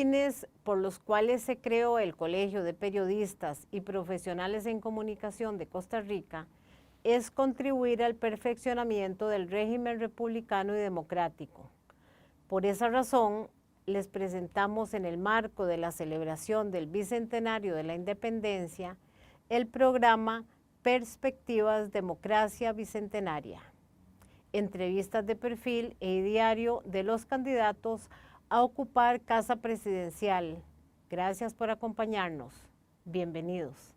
fines por los cuales se creó el Colegio de Periodistas y Profesionales en Comunicación de Costa Rica es contribuir al perfeccionamiento del régimen republicano y democrático. Por esa razón, les presentamos en el marco de la celebración del Bicentenario de la Independencia el programa Perspectivas Democracia Bicentenaria, entrevistas de perfil e diario de los candidatos a ocupar Casa Presidencial. Gracias por acompañarnos. Bienvenidos.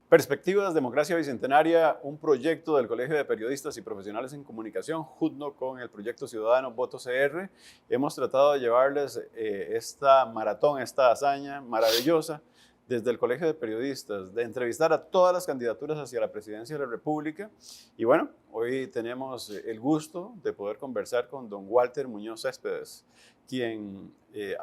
Perspectivas Democracia Bicentenaria, un proyecto del Colegio de Periodistas y Profesionales en Comunicación, junto con el proyecto ciudadano Voto CR. Hemos tratado de llevarles esta maratón, esta hazaña maravillosa desde el Colegio de Periodistas, de entrevistar a todas las candidaturas hacia la presidencia de la República. Y bueno, hoy tenemos el gusto de poder conversar con don Walter Muñoz Céspedes, quien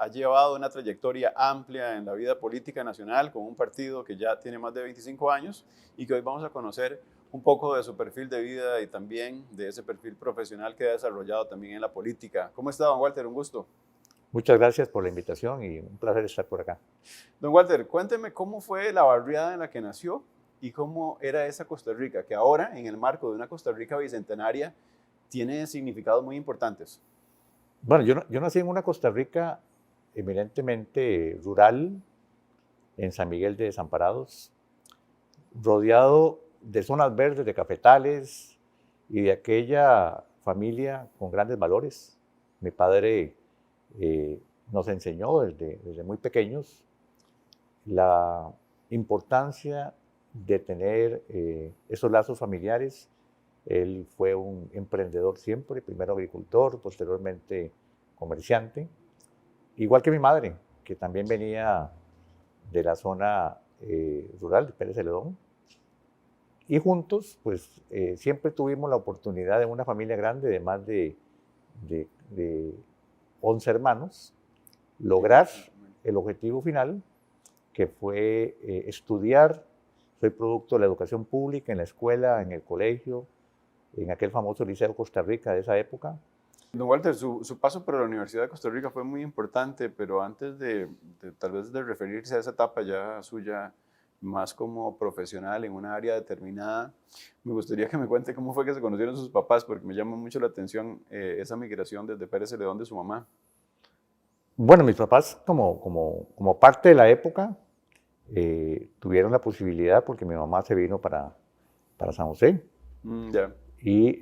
ha llevado una trayectoria amplia en la vida política nacional con un partido que ya tiene más de 25 años y que hoy vamos a conocer un poco de su perfil de vida y también de ese perfil profesional que ha desarrollado también en la política. ¿Cómo está, don Walter? Un gusto. Muchas gracias por la invitación y un placer estar por acá. Don Walter, cuénteme cómo fue la barriada en la que nació y cómo era esa Costa Rica, que ahora, en el marco de una Costa Rica bicentenaria, tiene significados muy importantes. Bueno, yo nací en una Costa Rica eminentemente rural, en San Miguel de Desamparados, rodeado de zonas verdes, de cafetales y de aquella familia con grandes valores. Mi padre nos enseñó desde muy pequeños la importancia de tener esos lazos familiares. Él fue un emprendedor siempre, primero agricultor, posteriormente comerciante, igual que mi madre, que también venía de la zona rural de Pérez Celedón. Y juntos, pues, siempre tuvimos la oportunidad de una familia grande de más de 11 hermanos, lograr el objetivo final, que fue estudiar. Soy producto de la educación pública en la escuela, en el colegio, en aquel famoso Liceo Costa Rica de esa época. Don Walter, su paso por la Universidad de Costa Rica fue muy importante, pero antes de tal vez de referirse a esa etapa ya suya, más como profesional en una área determinada, me gustaría que me cuente cómo fue que se conocieron sus papás, porque me llama mucho la atención esa migración desde Pérez Celedón de su mamá. Bueno, mis papás, como parte de la época, tuvieron la posibilidad, porque mi mamá se vino para San José, y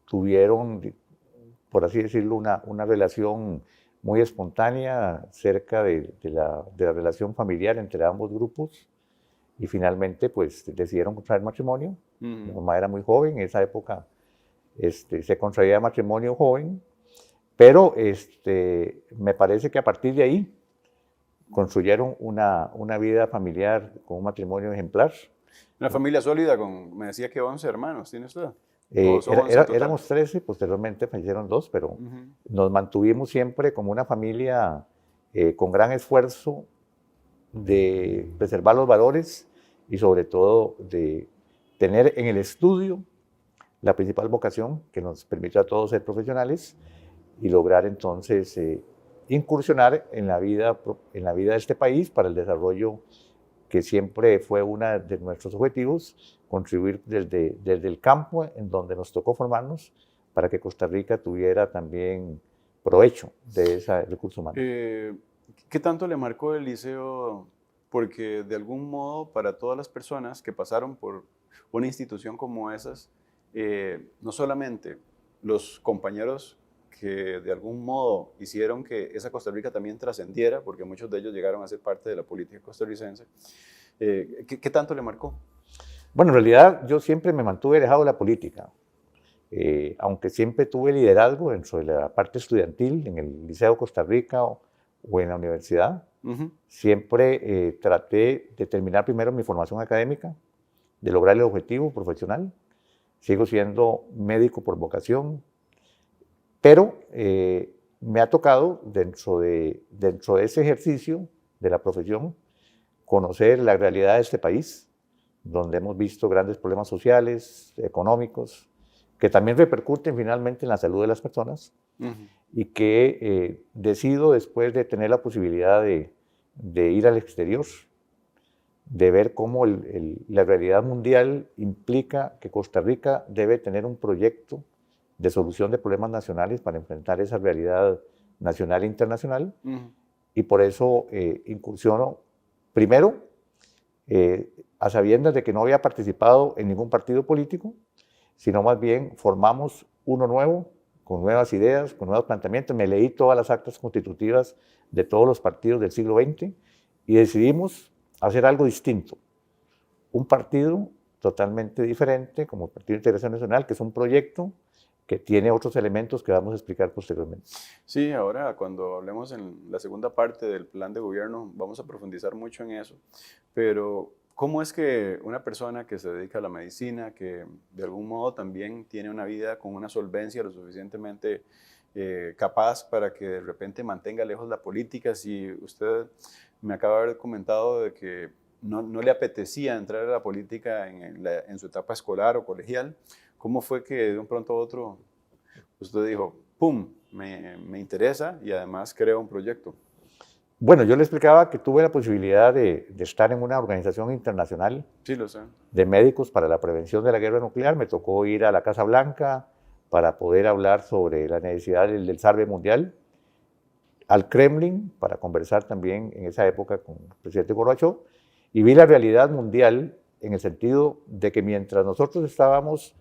tuvieron, por así decirlo, una relación muy espontánea cerca de la relación familiar entre ambos grupos, y finalmente pues decidieron contraer matrimonio. Mi mamá era muy joven, en esa época se contraía matrimonio joven, pero me parece que a partir de ahí construyeron una vida familiar con un matrimonio ejemplar. Una familia sólida me decía que 11 hermanos, ¿tiene usted? Éramos 13, posteriormente fallecieron 2, pero nos mantuvimos siempre como una familia con gran esfuerzo de preservar los valores y sobre todo de tener en el estudio la principal vocación que nos permitió a todos ser profesionales y lograr entonces incursionar en la vida de este país para el desarrollo, que siempre fue uno de nuestros objetivos, contribuir desde el campo en donde nos tocó formarnos para que Costa Rica tuviera también provecho de ese recurso humano. ¿Qué tanto le marcó el liceo? Porque de algún modo para todas las personas que pasaron por una institución como esas, no solamente los compañeros que de algún modo hicieron que esa Costa Rica también trascendiera, porque muchos de ellos llegaron a ser parte de la política costarricense, ¿qué tanto le marcó? Bueno, en realidad yo siempre me mantuve alejado de la política, aunque siempre tuve liderazgo dentro de la parte estudiantil, en el Liceo Costa Rica o en la universidad. Siempre traté de terminar primero mi formación académica, de lograr el objetivo profesional, sigo siendo médico por vocación, pero me ha tocado dentro de ese ejercicio de la profesión conocer la realidad de este país, donde hemos visto grandes problemas sociales, económicos, que también repercuten finalmente en la salud de las personas, y que decido, después de tener la posibilidad de ir al exterior, de ver cómo la realidad mundial implica que Costa Rica debe tener un proyecto de solución de problemas nacionales para enfrentar esa realidad nacional e internacional, y por eso incursiono primero a sabiendas de que no había participado en ningún partido político, sino más bien formamos uno nuevo, con nuevas ideas, con nuevos planteamientos. Me leí todas las actas constitutivas de todos los partidos del siglo XX y decidimos hacer algo distinto. Un partido totalmente diferente, como el Partido de Integración Nacional, que es un proyecto que tiene otros elementos que vamos a explicar posteriormente. Sí, ahora cuando hablemos en la segunda parte del plan de gobierno vamos a profundizar mucho en eso, pero ¿cómo es que una persona que se dedica a la medicina, que de algún modo también tiene una vida con una solvencia lo suficientemente capaz para que de repente mantenga lejos la política, si usted me acaba de haber comentado de que no le apetecía entrar a la política en su etapa escolar o colegial, ¿cómo fue que de un pronto a otro usted dijo, ¡pum!, me interesa y además creo un proyecto? Bueno, yo le explicaba que tuve la posibilidad de estar en una organización internacional, Sí, lo sé, de médicos para la prevención de la guerra nuclear. Me tocó ir a la Casa Blanca para poder hablar sobre la necesidad del desarme mundial, al Kremlin para conversar también en esa época con el presidente Gorbachev, y vi la realidad mundial en el sentido de que mientras nosotros estábamos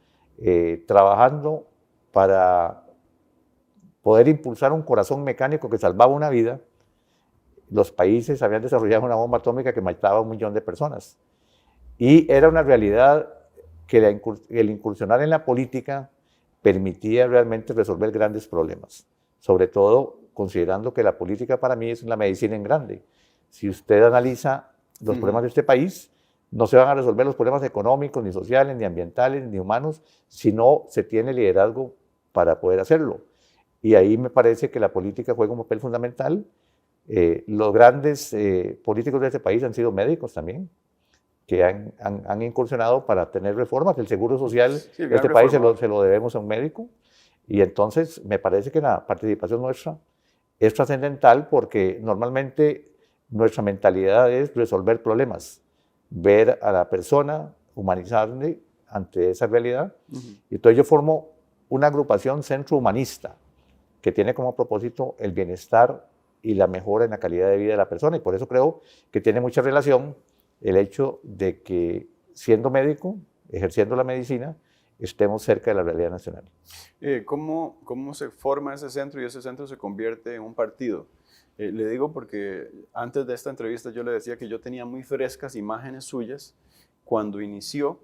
trabajando para poder impulsar un corazón mecánico que salvaba una vida, los países habían desarrollado una bomba atómica que mataba a 1 millón de personas. Y era una realidad que el incursionar en la política permitía realmente resolver grandes problemas, sobre todo considerando que la política para mí es la medicina en grande. Si usted analiza los problemas de este país, no se van a resolver los problemas económicos, ni sociales, ni ambientales, ni humanos, si no se tiene liderazgo para poder hacerlo. Y ahí me parece que la política juega un papel fundamental. Los grandes políticos de este país han sido médicos también, que han incursionado para tener reformas. El seguro social de este país se lo debemos a un médico. Y entonces me parece que la participación nuestra es trascendental, porque normalmente nuestra mentalidad es resolver problemas, ver a la persona, humanizarle ante esa realidad. Y entonces yo formo una agrupación centro humanista que tiene como propósito el bienestar y la mejora en la calidad de vida de la persona, y por eso creo que tiene mucha relación el hecho de que, siendo médico, ejerciendo la medicina, estemos cerca de la realidad nacional. ¿Cómo se forma ese centro y ese centro se convierte en un partido? Le digo porque antes de esta entrevista yo le decía que yo tenía muy frescas imágenes suyas cuando inició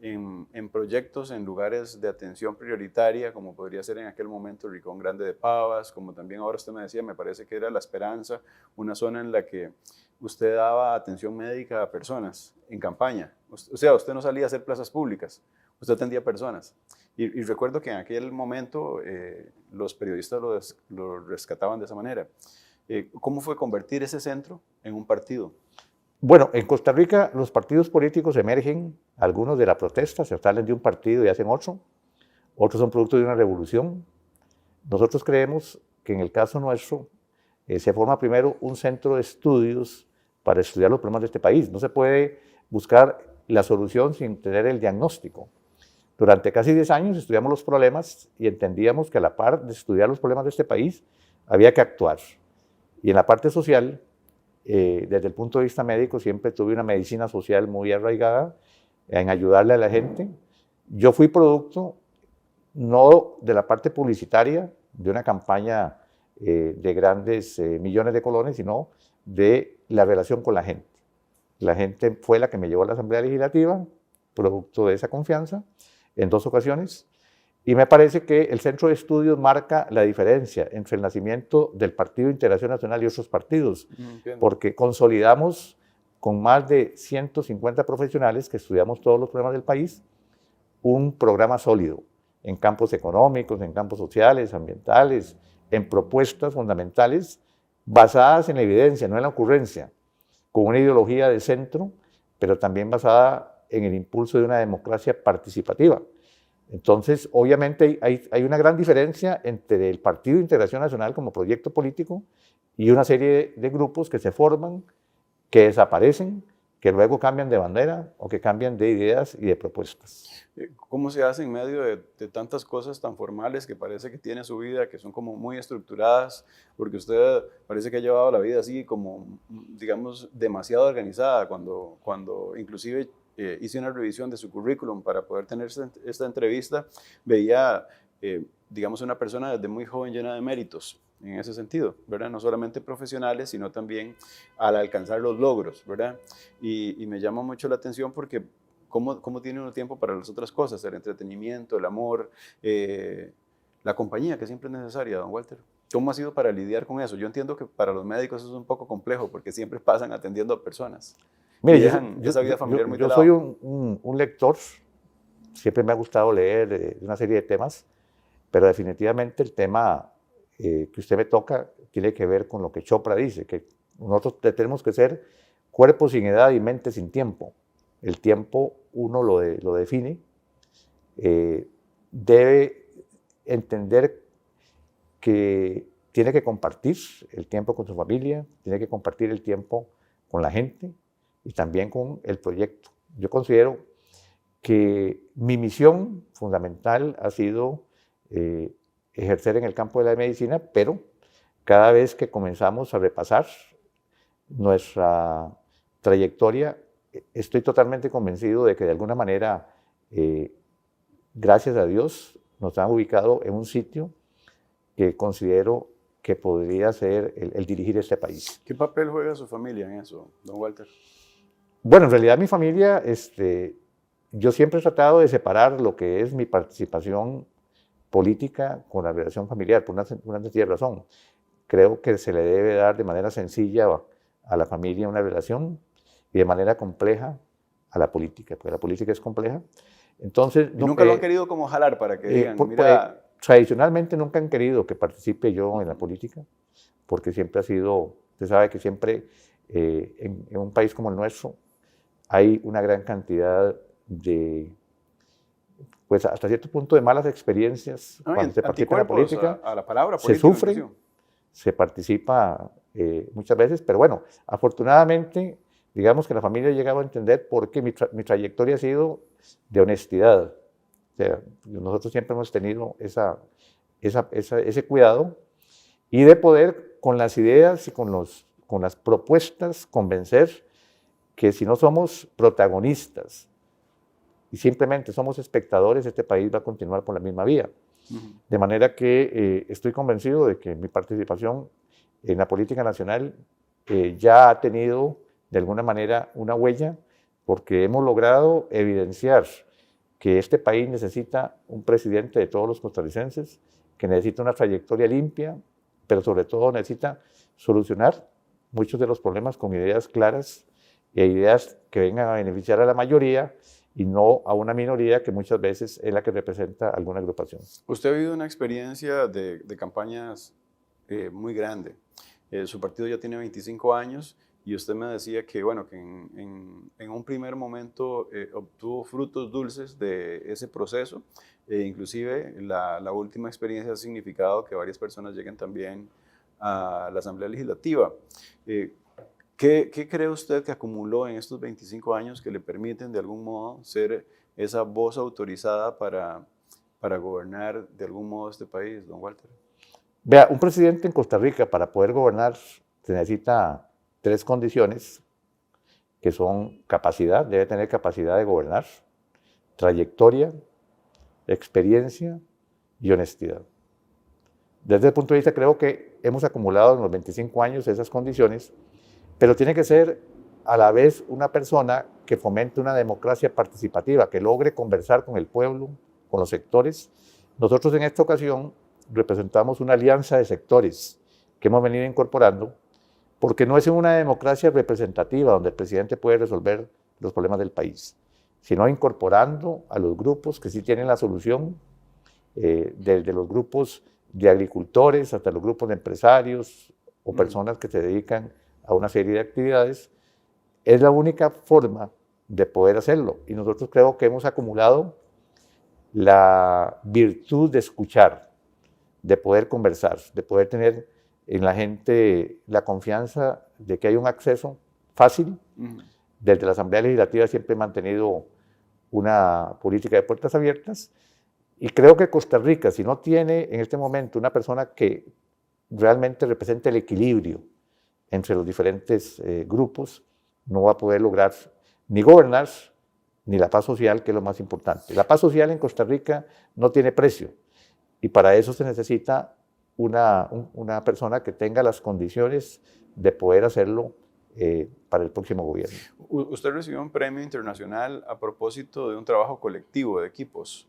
en proyectos en lugares de atención prioritaria, como podría ser en aquel momento Rincón Grande de Pavas, como también ahora usted me decía, me parece que era La Esperanza, una zona en la que usted daba atención médica a personas en campaña. O sea, usted no salía a hacer plazas públicas, usted atendía personas. Y recuerdo que en aquel momento los periodistas lo rescataban de esa manera. ¿Cómo fue convertir ese centro en un partido? Bueno, en Costa Rica los partidos políticos emergen, algunos de la protesta, se salen de un partido y hacen otro, otros son producto de una revolución. Nosotros creemos que en el caso nuestro se forma primero un centro de estudios para estudiar los problemas de este país. No se puede buscar la solución sin tener el diagnóstico. Durante casi 10 años estudiamos los problemas y entendíamos que a la par de estudiar los problemas de este país había que actuar. Y en la parte social, desde el punto de vista médico, siempre tuve una medicina social muy arraigada en ayudarle a la gente. Yo fui producto no de la parte publicitaria, de una campaña de grandes millones de colones, sino de la relación con la gente. La gente fue la que me llevó a la Asamblea Legislativa, producto de esa confianza, en 2 ocasiones. Y me parece que el centro de estudios marca la diferencia entre el nacimiento del Partido de Integración Nacional y otros partidos, porque consolidamos con más de 150 profesionales que estudiamos todos los problemas del país un programa sólido en campos económicos, en campos sociales, ambientales, en propuestas fundamentales basadas en la evidencia, no en la ocurrencia, con una ideología de centro, pero también basada en el impulso de una democracia participativa. Entonces, obviamente hay una gran diferencia entre el Partido de Integración Nacional como proyecto político y una serie de grupos que se forman, que desaparecen, que luego cambian de bandera o que cambian de ideas y de propuestas. ¿Cómo se hace en medio de tantas cosas tan formales que parece que tiene su vida, que son como muy estructuradas? Porque usted parece que ha llevado la vida así como, digamos, demasiado organizada. Cuando inclusive hice una revisión de su currículum para poder tener esta entrevista, veía, digamos, una persona desde muy joven llena de méritos en ese sentido, ¿verdad? No solamente profesionales, sino también al alcanzar los logros, ¿verdad? Y me llama mucho la atención porque ¿cómo tiene uno tiempo para las otras cosas? El entretenimiento, el amor, la compañía que siempre es necesaria, don Walter. ¿Cómo ha sido para lidiar con eso? Yo entiendo que para los médicos eso es un poco complejo porque siempre pasan atendiendo a personas. Mire, y dejan esa vida familiar muy de lado. Yo soy un lector, siempre me ha gustado leer una serie de temas, pero definitivamente el tema que usted me toca tiene que ver con lo que Chopra dice, que nosotros tenemos que ser cuerpo sin edad y mente sin tiempo. El tiempo uno lo define, debe entender que tiene que compartir el tiempo con su familia, tiene que compartir el tiempo con la gente y también con el proyecto. Yo considero que mi misión fundamental ha sido ejercer en el campo de la medicina, pero cada vez que comenzamos a repasar nuestra trayectoria, estoy totalmente convencido de que de alguna manera, gracias a Dios, nos han ubicado en un sitio que considero que podría ser el dirigir este país. ¿Qué papel juega su familia en eso, don Walter? Bueno, en realidad mi familia, yo siempre he tratado de separar lo que es mi participación política con la relación familiar, por una sencilla razón. Creo que se le debe dar de manera sencilla a la familia una relación y de manera compleja a la política, porque la política es compleja. Entonces, nunca lo han querido como jalar para que digan, mira... Tradicionalmente nunca han querido que participe yo en la política, porque siempre ha sido, usted sabe que siempre en un país como el nuestro hay una gran cantidad de, pues hasta cierto punto de malas experiencias cuando se participa en la política. A la palabra se sufre, se participa muchas veces, pero bueno, afortunadamente, digamos que la familia ha llegado a entender por qué mi trayectoria ha sido de honestidad. O sea, nosotros siempre hemos tenido ese cuidado y de poder con las ideas y con las propuestas convencer que si no somos protagonistas y simplemente somos espectadores, este país va a continuar por la misma vía. De manera que estoy convencido de que mi participación en la política nacional ya ha tenido de alguna manera una huella, porque hemos logrado evidenciar que este país necesita un presidente de todos los costarricenses, que necesita una trayectoria limpia, pero sobre todo necesita solucionar muchos de los problemas con ideas claras e ideas que vengan a beneficiar a la mayoría y no a una minoría que muchas veces es la que representa alguna agrupación. Usted ha vivido una experiencia de campañas muy grande. Su partido ya tiene 25 años y usted me decía que, bueno, que en un primer momento obtuvo frutos dulces de ese proceso. Inclusive la última experiencia ha significado que varias personas lleguen también a la Asamblea Legislativa. ¿Qué cree usted que acumuló en estos 25 años que le permiten de algún modo ser esa voz autorizada para gobernar de algún modo este país, don Walter? Vea, un presidente en Costa Rica para poder gobernar se necesita 3 condiciones que son capacidad, debe tener capacidad de gobernar, trayectoria, experiencia y honestidad. Desde el punto de vista, creo que hemos acumulado en los 25 años esas condiciones, pero tiene que ser a la vez una persona que fomente una democracia participativa, que logre conversar con el pueblo, con los sectores. Nosotros en esta ocasión representamos una alianza de sectores que hemos venido incorporando, porque no es una democracia representativa donde el presidente puede resolver los problemas del país. sino incorporando a los grupos que sí tienen la solución, desde los grupos de agricultores hasta los grupos de empresarios o personas que se dedican a una serie de actividades. Es la única forma de poder hacerlo. Y nosotros creo que hemos acumulado la virtud de escuchar, de poder conversar, de poder tener en la gente la confianza de que hay un acceso fácil. Desde la Asamblea Legislativa siempre he mantenido una política de puertas abiertas y creo que Costa Rica, si no tiene en este momento una persona que realmente represente el equilibrio entre los diferentes grupos, no va a poder lograr ni gobernar ni la paz social, que es lo más importante. La paz social en Costa Rica no tiene precio y para eso se necesita una persona que tenga las condiciones de poder hacerlo para el próximo gobierno. Usted recibió un premio internacional a propósito de un trabajo colectivo de equipos,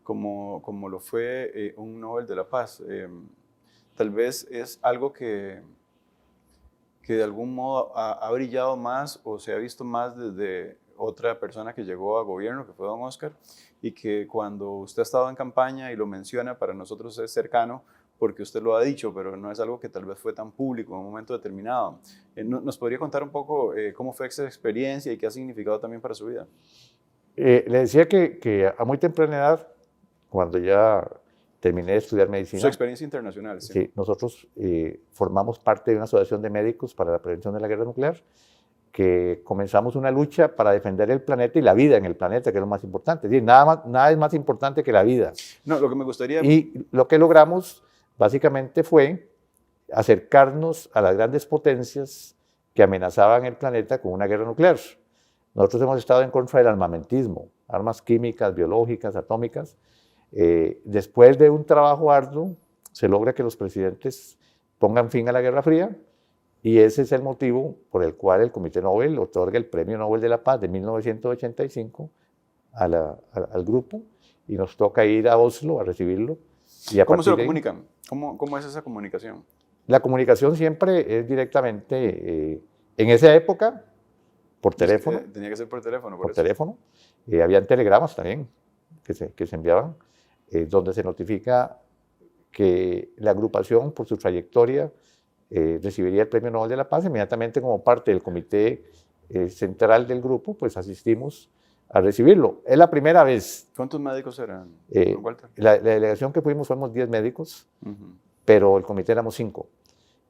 como lo fue un Nobel de la Paz. Tal vez es algo que de algún modo ha brillado más o se ha visto más desde otra persona que llegó a gobierno, que fue don Oscar, y que cuando usted ha estado en campaña y lo menciona, para nosotros es cercano, porque usted lo ha dicho, pero no es algo que tal vez fue tan público en un momento determinado. ¿Nos podría contar un poco cómo fue esa experiencia y qué ha significado también para su vida? Le decía que a muy temprana edad, cuando ya terminé de estudiar medicina. Su experiencia internacional, sí. Sí, nosotros formamos parte de una asociación de médicos para la prevención de la guerra nuclear, que comenzamos una lucha para defender el planeta y la vida en el planeta, que es lo más importante. Es decir, nada es más importante que la vida. No, lo que me gustaría... Y lo que logramos básicamente fue acercarnos a las grandes potencias que amenazaban el planeta con una guerra nuclear. Nosotros hemos estado en contra del armamentismo, armas químicas, biológicas, atómicas. Después de un trabajo arduo, se logra que los presidentes pongan fin a la Guerra Fría y ese es el motivo por el cual el Comité Nobel otorga el Premio Nobel de la Paz de 1985 al grupo y nos toca ir a Oslo a recibirlo. Y ¿Cómo se lo comunican? ¿Cómo es esa comunicación? La comunicación siempre es directamente, en esa época, por teléfono. Tenía que ser por teléfono. Por teléfono. Habían telegramas también que se enviaban, donde se notifica que la agrupación, por su trayectoria, recibiría el Premio Nobel de la Paz. Inmediatamente, como parte del comité central del grupo, pues asistimos a recibirlo. Es la primera vez. ¿Cuántos médicos eran, Walter? La delegación que fuimos 10 médicos, pero el comité éramos 5.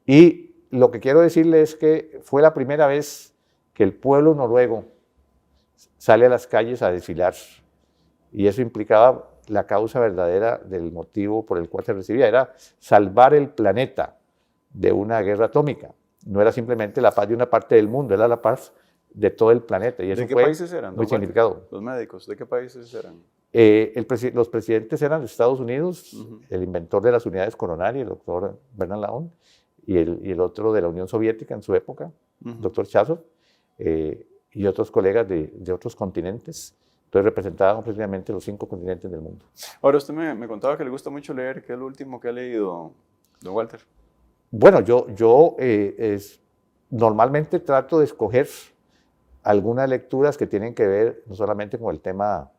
Y lo que quiero decirle es que fue la primera vez que el pueblo noruego sale a las calles a desfilar. Y eso implicaba la causa verdadera del motivo por el cual se recibía. Era salvar el planeta de una guerra atómica. No era simplemente la paz de una parte del mundo, era la paz de todo el planeta. Y eso ¿De qué fue países eran? muy significado. Los médicos, ¿de qué países eran? Los presidentes eran de Estados Unidos, el inventor de las unidades coronarias, el doctor Bernard Laon, y el otro de la Unión Soviética en su época, doctor Chazov, y otros colegas de otros continentes. Entonces representaban precisamente los 5 continentes del mundo. Ahora, usted me contaba que le gusta mucho leer. ¿Qué es lo último que ha leído, don Walter? Bueno, yo normalmente trato de escoger algunas lecturas que tienen que ver no solamente con el tema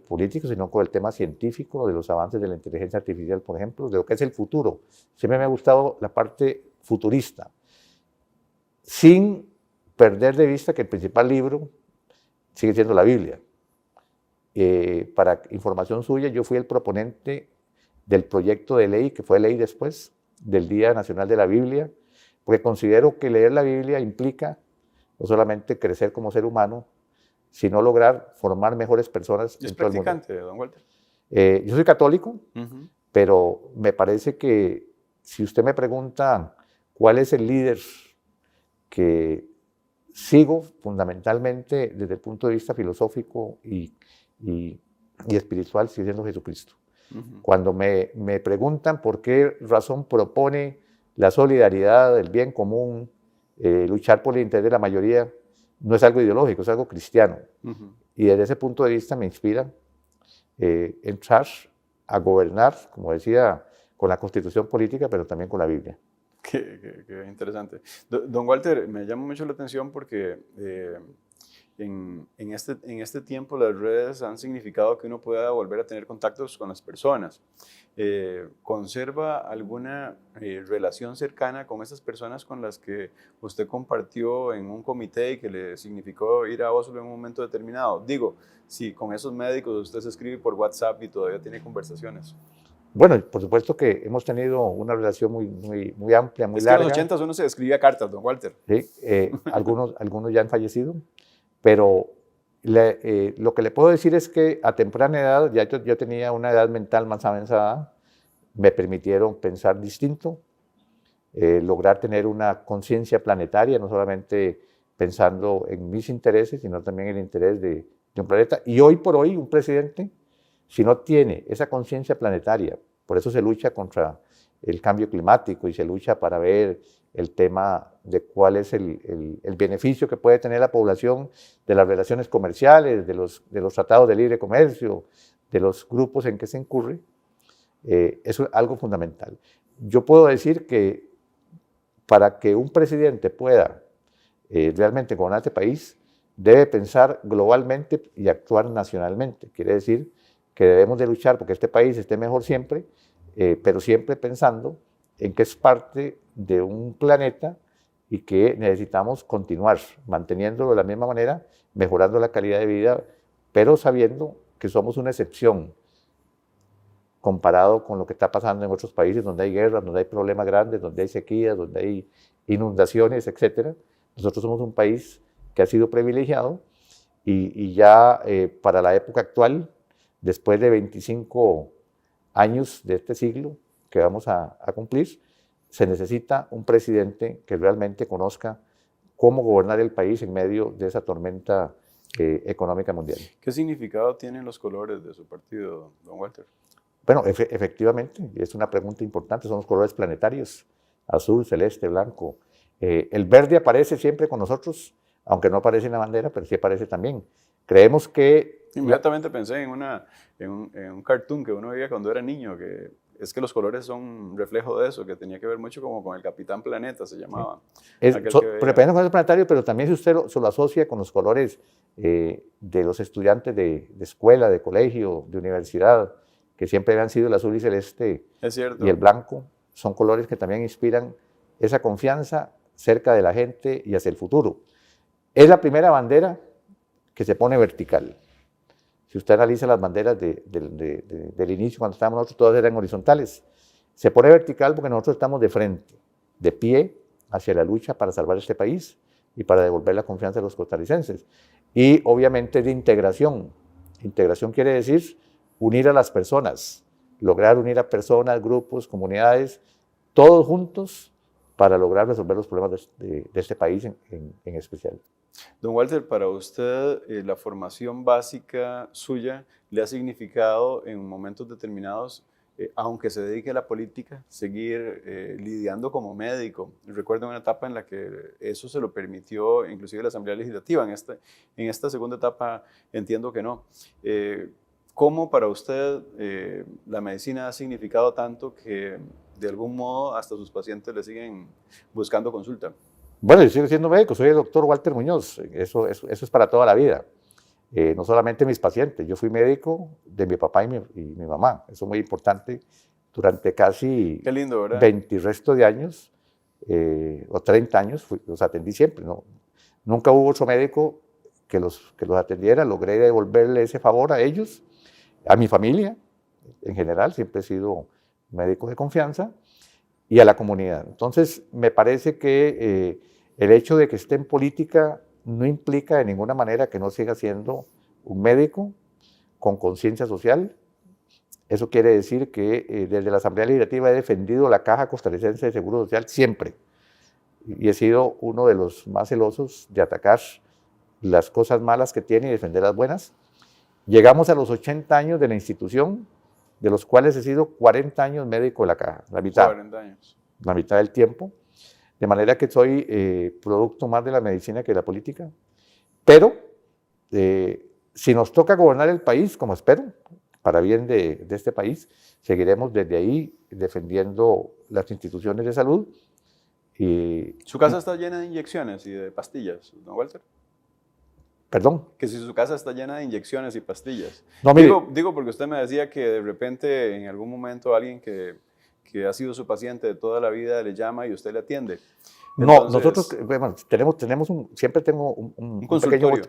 político, sino con el tema científico, de los avances de la inteligencia artificial, por ejemplo, de lo que es el futuro. Siempre me ha gustado la parte futurista, sin perder de vista que el principal libro sigue siendo la Biblia. Para información suya, yo fui el proponente del proyecto de ley, que fue ley después del Día Nacional de la Biblia, porque considero que leer la Biblia implica no solamente crecer como ser humano, sino lograr formar mejores personas en todo el mundo. ¿Es practicante, don Walter? Yo soy católico, pero me parece que si usted me pregunta cuál es el líder que sigo fundamentalmente desde el punto de vista filosófico y espiritual, sigue siendo Jesucristo. Cuando me preguntan por qué razón propone la solidaridad, el bien común, luchar por el interés de la mayoría, no es algo ideológico, es algo cristiano. Y desde ese punto de vista me inspira entrar a gobernar, como decía, con la Constitución política, pero también con la Biblia. Qué interesante. Don Walter, me llama mucho la atención porque en este tiempo las redes han significado que uno pueda volver a tener contactos con las personas. ¿Conserva alguna relación cercana con esas personas con las que usted compartió en un comité y que le significó ir a Oslo en un momento determinado? Digo, si con esos médicos usted se escribe por WhatsApp y todavía tiene conversaciones. Bueno, por supuesto que hemos tenido una relación muy amplia, muy Es que en larga. los 80 uno se escribía cartas, don Walter. ¿Sí? Algunos ya han fallecido, pero lo que le puedo decir es que a temprana edad, ya yo tenía una edad mental más avanzada, me permitieron pensar distinto, lograr tener una conciencia planetaria, no solamente pensando en mis intereses, sino también en el interés de un planeta. Y hoy por hoy un presidente, si no tiene esa conciencia planetaria, por eso se lucha contra el cambio climático y se lucha para ver el tema de cuál es el beneficio que puede tener la población de las relaciones comerciales, de los tratados de libre comercio, de los grupos en que se incurre, eso es algo fundamental. Yo puedo decir que para que un presidente pueda realmente gobernar este país, debe pensar globalmente y actuar nacionalmente. Quiere decir que debemos de luchar porque este país esté mejor siempre, pero siempre pensando en que es parte de un planeta y que necesitamos continuar manteniéndolo de la misma manera, mejorando la calidad de vida, pero sabiendo que somos una excepción comparado con lo que está pasando en otros países donde hay guerras, donde hay problemas grandes, donde hay sequías, donde hay inundaciones, etc. Nosotros somos un país que ha sido privilegiado y ya para la época actual, después de 25 años de este siglo que vamos a cumplir, se necesita un presidente que realmente conozca cómo gobernar el país en medio de esa tormenta económica mundial. ¿Qué significado tienen los colores de su partido, don Walter? Bueno, efectivamente, es una pregunta importante, son los colores planetarios, azul, celeste, blanco. El verde aparece siempre con nosotros, aunque no aparece en la bandera, pero sí aparece también. Creemos que... Inmediatamente pensé en un cartoon que uno veía cuando era niño, que es que los colores son un reflejo de eso, que tenía que ver mucho como con el Capitán Planeta, se llamaba. Depende con el planetario, pero también si usted se lo asocia con los colores de los estudiantes de escuela, de colegio, de universidad, que siempre han sido el azul y celeste y el blanco, son colores que también inspiran esa confianza cerca de la gente y hacia el futuro. Es la primera bandera que se pone vertical. Si usted analiza las banderas del inicio, cuando estábamos nosotros, todas eran horizontales. Se pone vertical porque nosotros estamos de frente, de pie, hacia la lucha para salvar este país y para devolver la confianza de los costarricenses. Y obviamente de integración. Integración quiere decir unir a las personas, lograr unir a personas, grupos, comunidades, todos juntos para lograr resolver los problemas de este país en especial. Don Walter, para usted la formación básica suya le ha significado en momentos determinados, aunque se dedique a la política, seguir lidiando como médico. Recuerdo una etapa en la que eso se lo permitió inclusive la Asamblea Legislativa. En esta segunda etapa entiendo que no. ¿Cómo para usted la medicina ha significado tanto que de algún modo hasta sus pacientes le siguen buscando consulta? Bueno, yo sigo siendo médico, soy el doctor Walter Muñoz, eso es para toda la vida, no solamente mis pacientes, yo fui médico de mi papá y mi mamá, eso es muy importante, durante casi Qué lindo, ¿verdad? 20 y resto de años, o 30 años, los atendí siempre, ¿no? Nunca hubo otro médico que los atendiera, logré devolverle ese favor a ellos, a mi familia, en general, siempre he sido médico de confianza, y a la comunidad. Entonces, me parece que el hecho de que esté en política no implica de ninguna manera que no siga siendo un médico con conciencia social. Eso quiere decir que desde la Asamblea Legislativa he defendido la Caja Costarricense de Seguro Social siempre. Y he sido uno de los más celosos de atacar las cosas malas que tiene y defender las buenas. Llegamos a los 80 años de la institución, de los cuales he sido 40 años médico de la Caja, la mitad. 40 años. La mitad del tiempo. De manera que soy producto más de la medicina que de la política. Pero si nos toca gobernar el país, como espero, para bien de este país, seguiremos desde ahí defendiendo las instituciones de salud. ¿Su casa está llena de inyecciones y de pastillas, don Walter? Perdón. Que si su casa está llena de inyecciones y pastillas. No, mire, Digo porque usted me decía que de repente en algún momento alguien que ha sido su paciente de toda la vida le llama y usted le atiende. no, Entonces, nosotros bueno, siempre tengo un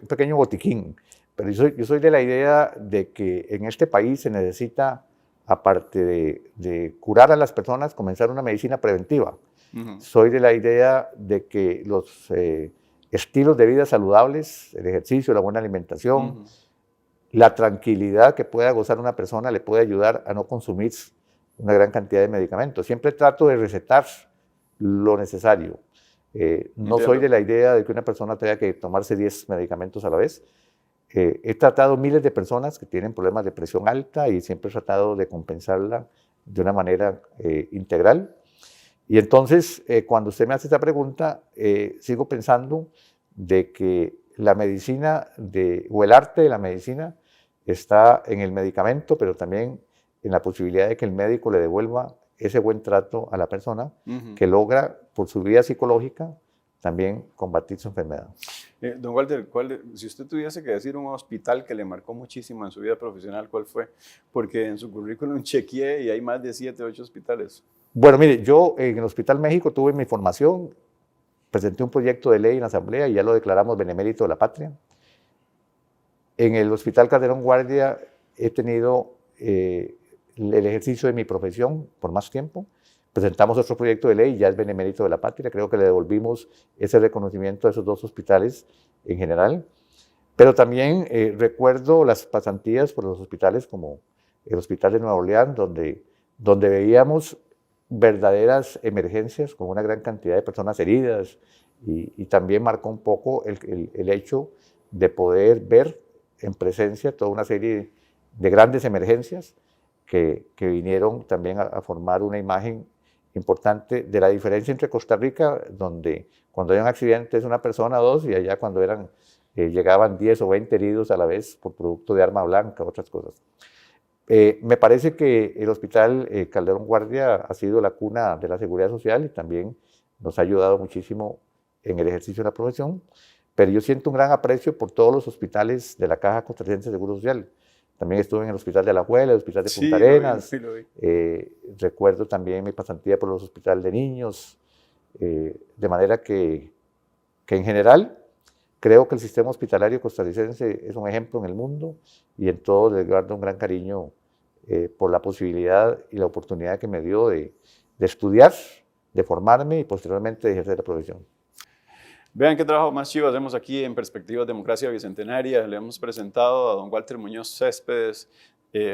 pequeño botiquín, pero yo soy de la idea de que en este país se necesita, aparte de curar a las personas, comenzar una medicina preventiva. Soy de la idea de que los estilos de vida saludables, el ejercicio, la buena alimentación, la tranquilidad que pueda gozar una persona le puede ayudar a no consumir una gran cantidad de medicamentos. Siempre trato de recetar lo necesario. No soy de la idea de que una persona tenga que tomarse 10 medicamentos a la vez. He tratado miles de personas que tienen problemas de presión alta y siempre he tratado de compensarla de una manera integral. Y entonces, cuando usted me hace esta pregunta, sigo pensando de que la medicina o el arte de la medicina está en el medicamento, pero también en la posibilidad de que el médico le devuelva ese buen trato a la persona que logra, por su vida psicológica, también combatir su enfermedad. Don Walter, si usted tuviese que decir un hospital que le marcó muchísimo en su vida profesional, ¿cuál fue? Porque en su currículum chequeé y hay más de 7 o 8 hospitales. Bueno, mire, yo en el Hospital México tuve mi formación, presenté un proyecto de ley en la Asamblea y ya lo declaramos benemérito de la patria. En el Hospital Calderón Guardia he tenido el ejercicio de mi profesión por más tiempo. Presentamos otro proyecto de ley, ya es benemérito de la patria. Creo que le devolvimos ese reconocimiento a esos 2 hospitales en general. Pero también recuerdo las pasantías por los hospitales como el Hospital de Nueva Orleans, donde veíamos verdaderas emergencias con una gran cantidad de personas heridas y también marcó un poco el hecho de poder ver en presencia toda una serie de grandes emergencias que vinieron también a formar una imagen importante de la diferencia entre Costa Rica, donde cuando hay un accidente es una persona o 2, y allá cuando llegaban 10 o 20 heridos a la vez por producto de arma blanca, otras cosas. Me parece que el Hospital Calderón Guardia ha sido la cuna de la seguridad social y también nos ha ayudado muchísimo en el ejercicio de la profesión, pero yo siento un gran aprecio por todos los hospitales de la Caja Costarricense de Seguro Social. También estuve en el Hospital de Alajuela, el Hospital de Punta Arenas. Sí, lo vi. Recuerdo también mi pasantía por los hospitales de niños, de manera que en general creo que el sistema hospitalario costarricense es un ejemplo en el mundo y en todo le guardo un gran cariño por la posibilidad y la oportunidad que me dio de estudiar, de formarme y posteriormente de ejercer la profesión. Vean qué trabajo más chivo hacemos aquí en Perspectivas Democracia Bicentenaria. Le hemos presentado a don Walter Muñoz Céspedes,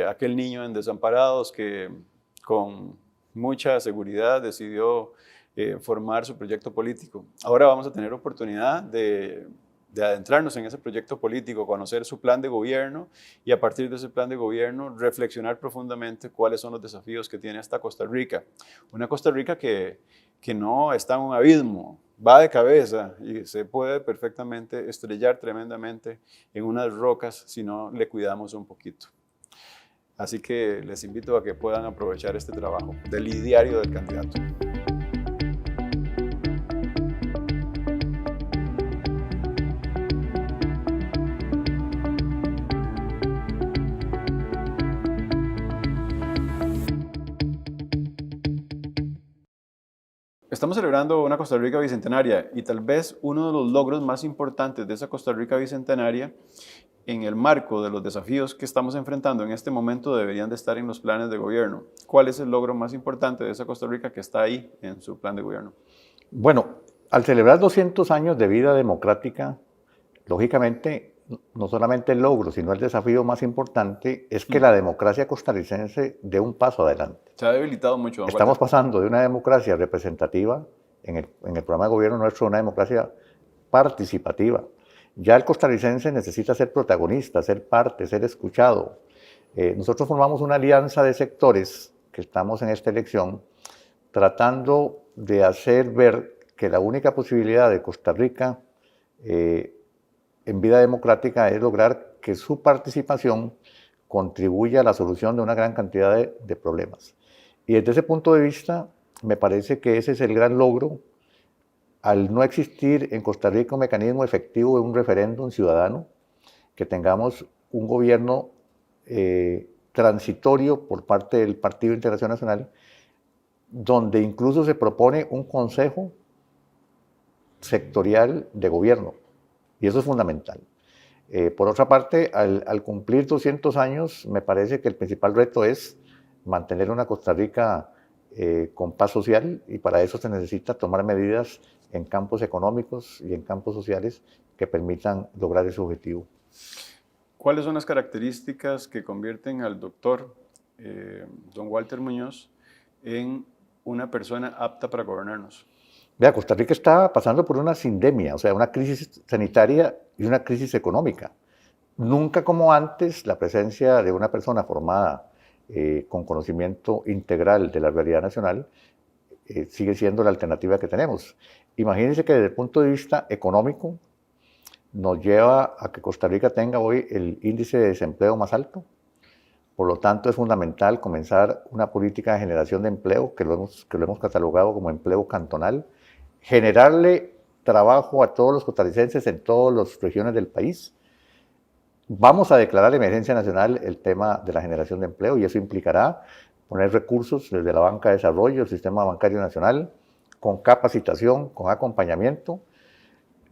aquel niño en Desamparados que con mucha seguridad decidió formar su proyecto político. Ahora vamos a tener oportunidad de adentrarnos en ese proyecto político, conocer su plan de gobierno y a partir de ese plan de gobierno reflexionar profundamente cuáles son los desafíos que tiene esta Costa Rica. Una Costa Rica que no está en un abismo, va de cabeza y se puede perfectamente estrellar tremendamente en unas rocas si no le cuidamos un poquito. Así que les invito a que puedan aprovechar este trabajo del ideario del candidato. Estamos celebrando una Costa Rica bicentenaria y tal vez uno de los logros más importantes de esa Costa Rica bicentenaria en el marco de los desafíos que estamos enfrentando en este momento deberían de estar en los planes de gobierno. ¿Cuál es el logro más importante de esa Costa Rica que está ahí en su plan de gobierno? Bueno, al celebrar 200 años de vida democrática, lógicamente no solamente el logro, sino el desafío más importante es que la democracia costarricense dé un paso adelante. Se ha debilitado mucho. Estamos pasando de una democracia representativa, en el programa de gobierno nuestro, a una democracia participativa. Ya el costarricense necesita ser protagonista, ser parte, ser escuchado. Nosotros formamos una alianza de sectores que estamos en esta elección tratando de hacer ver que la única posibilidad de Costa Rica en vida democrática es lograr que su participación contribuya a la solución de una gran cantidad de problemas. Y desde ese punto de vista, me parece que ese es el gran logro. Al no existir en Costa Rica un mecanismo efectivo de un referéndum ciudadano, que tengamos un gobierno transitorio por parte del Partido de Integración Nacional, donde incluso se propone un consejo sectorial de gobierno, y eso es fundamental. Por otra parte, al cumplir 200 años, me parece que el principal reto es mantener una Costa Rica con paz social, y para eso se necesita tomar medidas en campos económicos y en campos sociales que permitan lograr ese objetivo. ¿Cuáles son las características que convierten al doctor don Walter Muñoz en una persona apta para gobernarnos? Vea, Costa Rica está pasando por una sindemia, o sea, una crisis sanitaria y una crisis económica. Nunca como antes la presencia de una persona formada con conocimiento integral de la realidad nacional sigue siendo la alternativa que tenemos. Imagínense que desde el punto de vista económico nos lleva a que Costa Rica tenga hoy el índice de desempleo más alto. Por lo tanto, es fundamental comenzar una política de generación de empleo, que lo hemos catalogado como empleo cantonal, generarle trabajo a todos los costarricenses en todas las regiones del país. Vamos a declarar emergencia nacional el tema de la generación de empleo, y eso implicará poner recursos desde la banca de desarrollo, el sistema bancario nacional, con capacitación, con acompañamiento,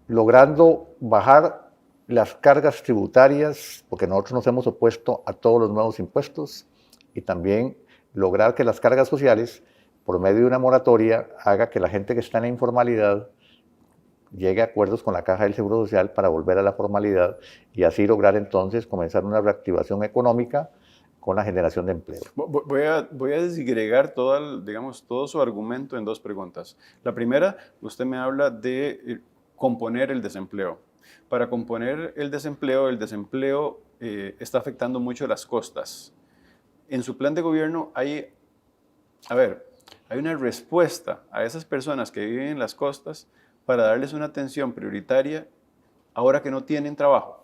logrando bajar las cargas tributarias, porque nosotros nos hemos opuesto a todos los nuevos impuestos, y también lograr que las cargas sociales, por medio de una moratoria, haga que la gente que está en la informalidad llegue a acuerdos con la Caja del Seguro Social para volver a la formalidad, y así lograr entonces comenzar una reactivación económica con la generación de empleo. Voy a desagregar todo su argumento en dos preguntas. La primera, usted me habla de componer el desempleo. Para componer el desempleo está afectando mucho las costas. En su plan de gobierno hay una respuesta a esas personas que viven en las costas para darles una atención prioritaria ahora que no tienen trabajo.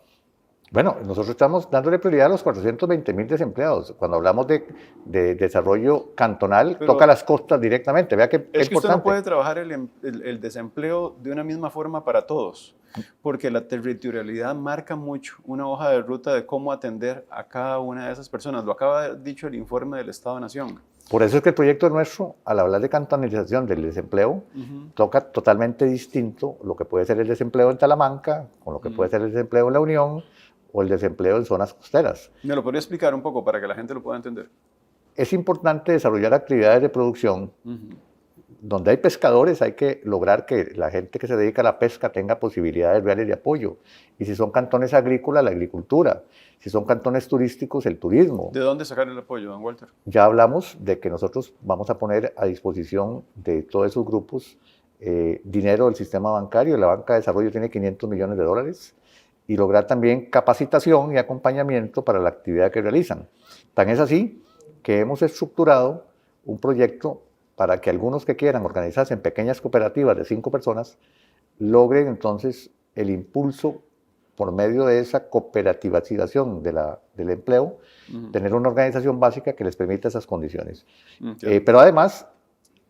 Bueno, nosotros estamos dándole prioridad a los 420,000 desempleados. Cuando hablamos de desarrollo cantonal, Pero toca las costas directamente. Vea qué es que importante. usted no puede trabajar el desempleo de una misma forma para todos, porque la territorialidad marca mucho una hoja de ruta de cómo atender a cada una de esas personas. Lo acaba dicho el informe del Estado-Nación. Por eso es que el proyecto nuestro, al hablar de cantonalización del desempleo, toca totalmente distinto lo que puede ser el desempleo en Talamanca, con lo que puede ser el desempleo en La Unión, o el desempleo en zonas costeras. ¿Me lo podría explicar un poco para que la gente lo pueda entender? Es importante desarrollar actividades de producción. Donde hay pescadores, hay que lograr que la gente que se dedica a la pesca tenga posibilidades reales de apoyo. Y si son cantones agrícolas, la agricultura. Si son cantones turísticos, el turismo. ¿De dónde sacar el apoyo, don Walter? Ya hablamos de que nosotros vamos a poner a disposición de todos esos grupos dinero del sistema bancario. La banca de desarrollo tiene 500 millones de dólares. Y lograr también capacitación y acompañamiento para la actividad que realizan. Tan es así que hemos estructurado un proyecto para que algunos que quieran organizarse en pequeñas cooperativas de 5 personas logren entonces el impulso por medio de esa cooperativización del empleo, tener una organización básica que les permita esas condiciones. Pero además,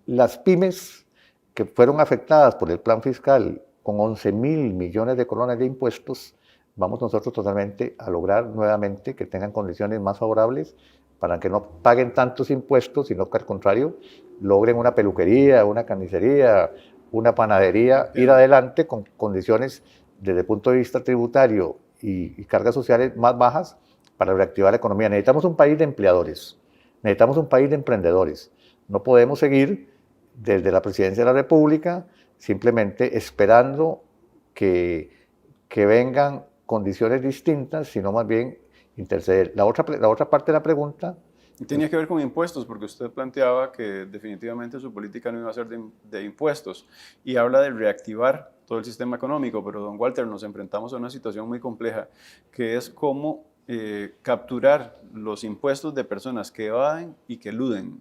las pymes que fueron afectadas por el plan fiscal con 11,000 millones de colones de impuestos, vamos nosotros totalmente a lograr nuevamente que tengan condiciones más favorables para que no paguen tantos impuestos, sino que al contrario, logren una peluquería, una carnicería, una panadería, ir adelante con condiciones desde el punto de vista tributario y cargas sociales más bajas para reactivar la economía. Necesitamos un país de empleadores, necesitamos un país de emprendedores. No podemos seguir desde la Presidencia de la República simplemente esperando que vengan condiciones distintas, sino más bien interceder. La otra parte de la pregunta... Tenía que ver con impuestos, porque usted planteaba que definitivamente su política no iba a ser de impuestos, y habla de reactivar todo el sistema económico, pero don Walter, nos enfrentamos a una situación muy compleja, que es cómo capturar los impuestos de personas que evaden y que eluden,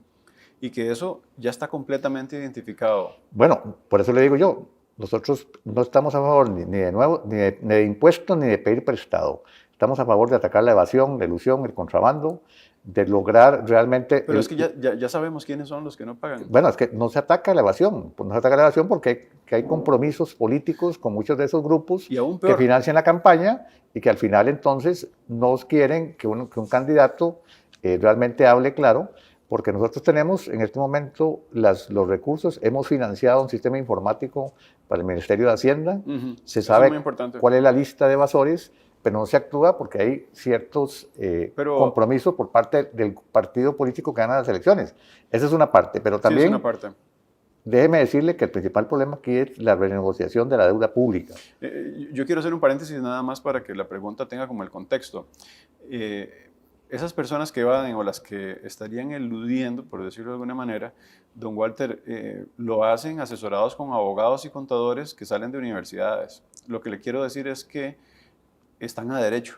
y que eso ya está completamente identificado. Bueno, por eso le digo yo, nosotros no estamos a favor ni de impuestos ni de pedir prestado. estamos a favor de atacar la evasión, la ilusión, el contrabando, de lograr realmente... Pero es que ya sabemos quiénes son los que no pagan. Bueno, es que no se ataca la evasión, no se ataca la evasión porque hay compromisos políticos con muchos de esos grupos Y aún que peor, financian la campaña y que al final entonces no quieren que un candidato realmente hable claro, porque nosotros tenemos en este momento los recursos, hemos financiado un sistema informático para el Ministerio de Hacienda, se eso es muy sabe importante. cuál es la lista de evasores, pero no se actúa porque hay ciertos compromisos por parte del partido político que gana las elecciones. Esa es una parte, pero Sí, también es una parte. déjeme decirle que el principal problema aquí es la renegociación de la deuda pública. Yo quiero hacer un paréntesis nada más para que la pregunta tenga como el contexto. Esas personas que evaden o las que estarían eludiendo, por decirlo de alguna manera, don Walter, lo hacen asesorados con abogados y contadores que salen de universidades. Lo que le quiero decir es que están a derecho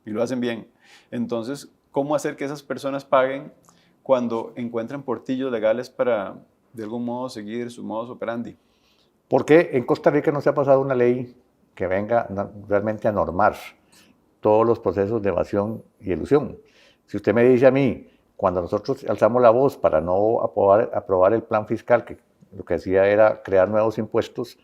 y lo hacen bien. Entonces, ¿cómo hacer que esas personas paguen cuando encuentran portillos legales para, de algún modo, seguir su modus operandi? ¿Por qué en Costa Rica no se ha pasado una ley que venga realmente a normar todos los procesos de evasión y elusión? Si usted me dice a mí, cuando nosotros alzamos la voz para no aprobar el plan fiscal, que lo que hacía era crear nuevos impuestos,